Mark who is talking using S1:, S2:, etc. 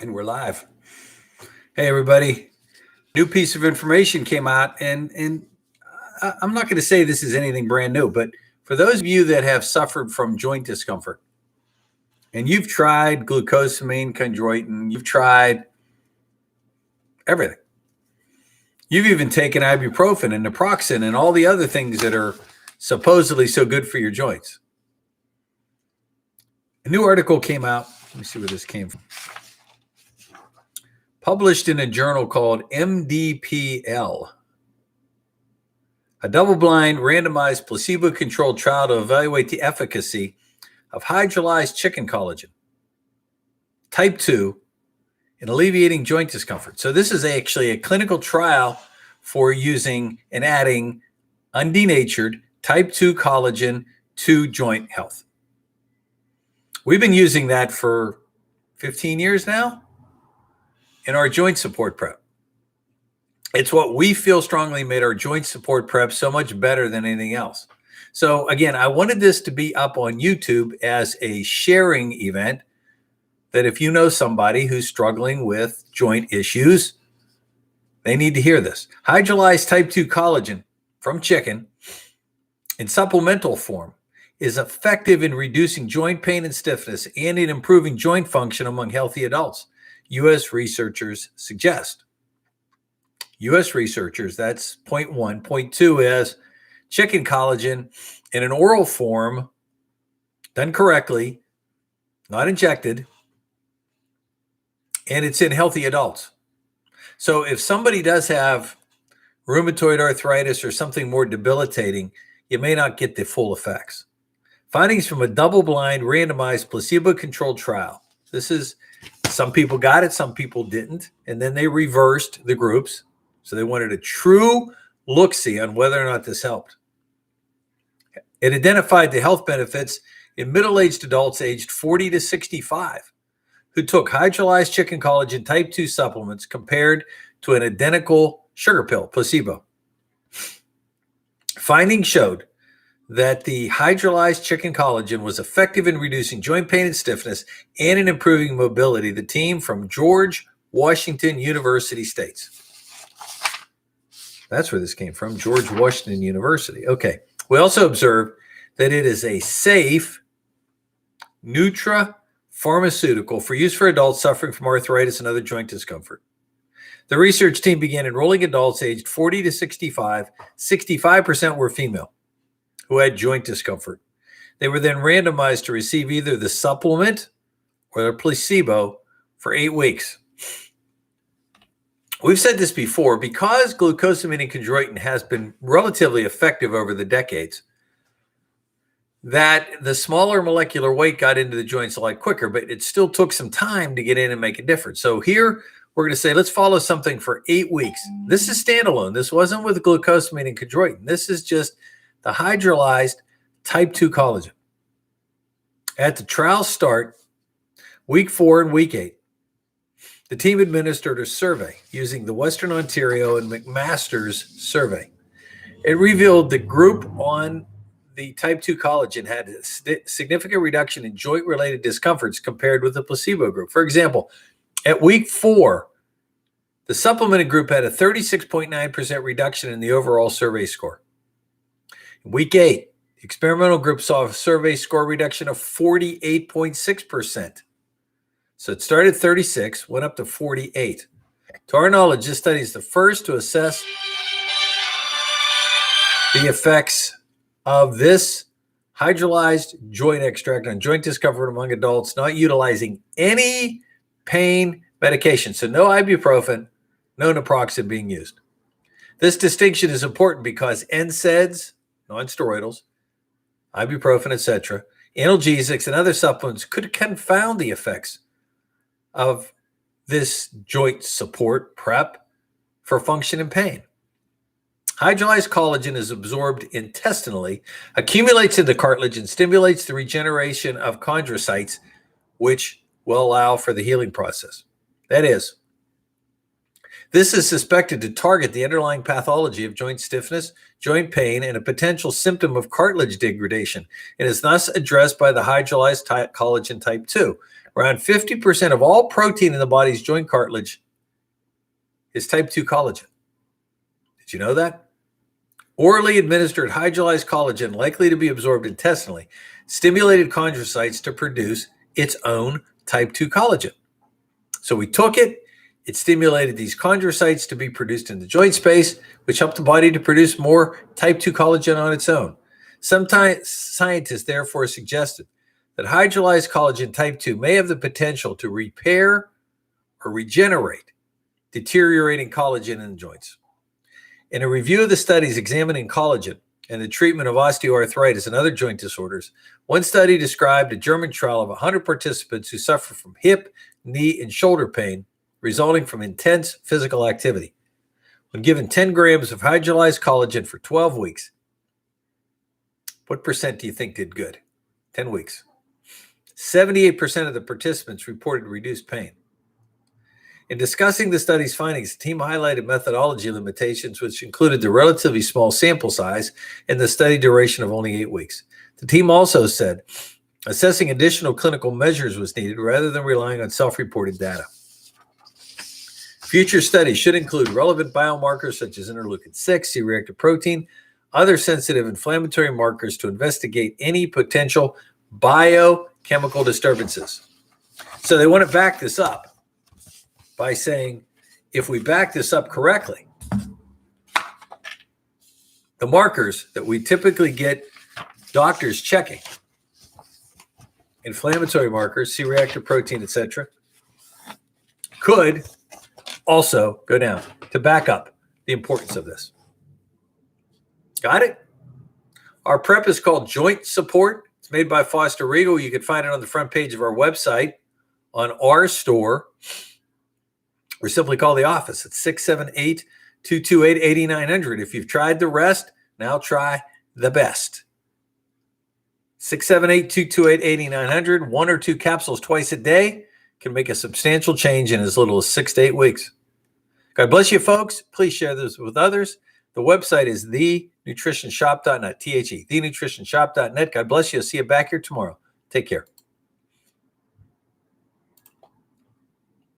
S1: And we're live. Hey, everybody. New piece of information came out, and I'm not going to say this is anything brand new, but for those of you that have suffered from joint discomfort, and you've tried glucosamine, chondroitin, you've tried everything. You've even taken ibuprofen and naproxen and all the other things that are supposedly so good for your joints. A new article came out. Let me see where this came from. Published in a journal called MDPL, a double-blind, randomized, placebo-controlled trial to evaluate the efficacy of hydrolyzed chicken collagen, type 2, in alleviating joint discomfort. So this is actually a clinical trial for using and adding undenatured type 2 collagen to joint health. We've been using that for 15 years now in our joint support prep. It's what we feel strongly made our joint support prep so much better than anything else. So again, I wanted this to be up on YouTube as a sharing event, that if you know somebody who's struggling with joint issues, they need to hear this. Hydrolyzed type 2 collagen from chicken in supplemental form is effective in reducing joint pain and stiffness and in improving joint function among healthy adults, U.S. researchers suggest. U.S. researchers, that's point one. Point two is chicken collagen in an oral form, done correctly, not injected, and it's in healthy adults. So if somebody does have rheumatoid arthritis or something more debilitating, you may not get the full effects. Findings from a double-blind, randomized, placebo-controlled trial. This is, some people got it, some people didn't, and then they reversed the groups. So they wanted a true look-see on whether or not this helped. It identified the health benefits in middle-aged adults aged 40 to 65 who took hydrolyzed chicken collagen type 2 supplements compared to an identical sugar pill, placebo. Findings showed that the hydrolyzed chicken collagen was effective in reducing joint pain and stiffness and in improving mobility, the team from George Washington University states. That's where this came from, George Washington University. Okay. We also observed that it is a safe nutrapharmaceutical for use for adults suffering from arthritis and other joint discomfort. The research team began enrolling adults aged 40 to 65. 65% were female who had joint discomfort. They were then randomized to receive either the supplement or the placebo for 8 weeks. We've said this before, because glucosamine and chondroitin has been relatively effective over the decades, that the smaller molecular weight got into the joints a lot quicker, but it still took some time to get in and make a difference. So here we're going to say, let's follow something for 8 weeks. This is standalone. This wasn't with glucosamine and chondroitin. This is just the hydrolyzed type 2 collagen. At the trial start, week 4 and week 8, the team administered a survey using the Western Ontario and McMaster's survey. It revealed the group on the type 2 collagen had a significant reduction in joint-related discomforts compared with the placebo group. For example, at week 4, the supplemented group had a 36.9% reduction in the overall survey score. In week 8, the experimental group saw a survey score reduction of 48.6%. So it started at 36, went up to 48. To our knowledge, this study is the first to assess the effects of this hydrolyzed joint extract on joint discomfort among adults not utilizing any pain medication. So no ibuprofen, no naproxen being used. This distinction is important because NSAIDs, non-steroidals, ibuprofen, etc., analgesics, and other supplements could confound the effects of this joint support prep for function and pain. Hydrolyzed collagen is absorbed intestinally, accumulates in the cartilage, and stimulates the regeneration of chondrocytes, which will allow for the healing process. That is, this is suspected to target the underlying pathology of joint stiffness, joint pain, and a potential symptom of cartilage degradation, and is thus addressed by the hydrolyzed collagen type 2. Around 50% of all protein in the body's joint cartilage is type 2 collagen. Did you know that? Orally administered hydrolyzed collagen, likely to be absorbed intestinally, stimulated chondrocytes to produce its own type 2 collagen. So we took it, it stimulated these chondrocytes to be produced in the joint space, which helped the body to produce more type 2 collagen on its own. Sometimes scientists therefore suggested that hydrolyzed collagen type 2 may have the potential to repair or regenerate deteriorating collagen in the joints. In a review of the studies examining collagen and the treatment of osteoarthritis and other joint disorders, one study described a German trial of 100 participants who suffered from hip, knee, and shoulder pain resulting from intense physical activity. When given 10 grams of hydrolyzed collagen for 12 weeks, what percent do you think did good? 10 weeks. 78% of the participants reported reduced pain. In discussing the study's findings, the team highlighted methodology limitations, which included the relatively small sample size and the study duration of only 8 weeks. The team also said assessing additional clinical measures was needed rather than relying on self-reported data. Future studies should include relevant biomarkers such as interleukin-6, C-reactive protein, other sensitive inflammatory markers to investigate any potential biochemical disturbances. So they want to back this up by saying, if we back this up correctly, the markers that we typically get doctors checking, inflammatory markers, C-reactive protein, etc., could also go down to back up the importance of this. Got it? Our prep is called Joint Support. It's made by Foster Regal. You can find it on the front page of our website on our store, or simply call the office at 678-228-8900. If you've tried the rest, now try the best. 678-228-8900. 1 or 2 capsules twice a day can make a substantial change in as little as 6 to 8 weeks. God bless you, folks. Please share this with others. The website is thenutritionshop.net, THE, thenutritionshop.net. God bless you. I'll see you back here tomorrow. Take care.